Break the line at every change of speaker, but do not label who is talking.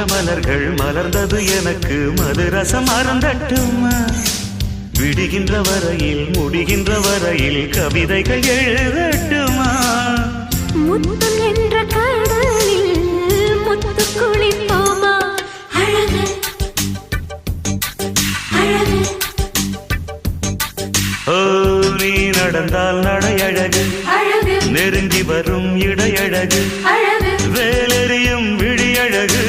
மலர்கள் மலர்ந்தது எனக்கு மதுரசம் அருந்தட்டுமா விடுகின்ற வரையில் முடிகின்ற வரையில் கவிதைகள் எழுதட்டுமா
முத்தம் என்ற கடலில் முத்து குளிப்போமா அழகு அழகு
ஓ நீ நடந்தால் நடையழகு
அழகு
நெருங்கி வரும் இடையழகு
அழகு
வேலெறியும் விழியழகு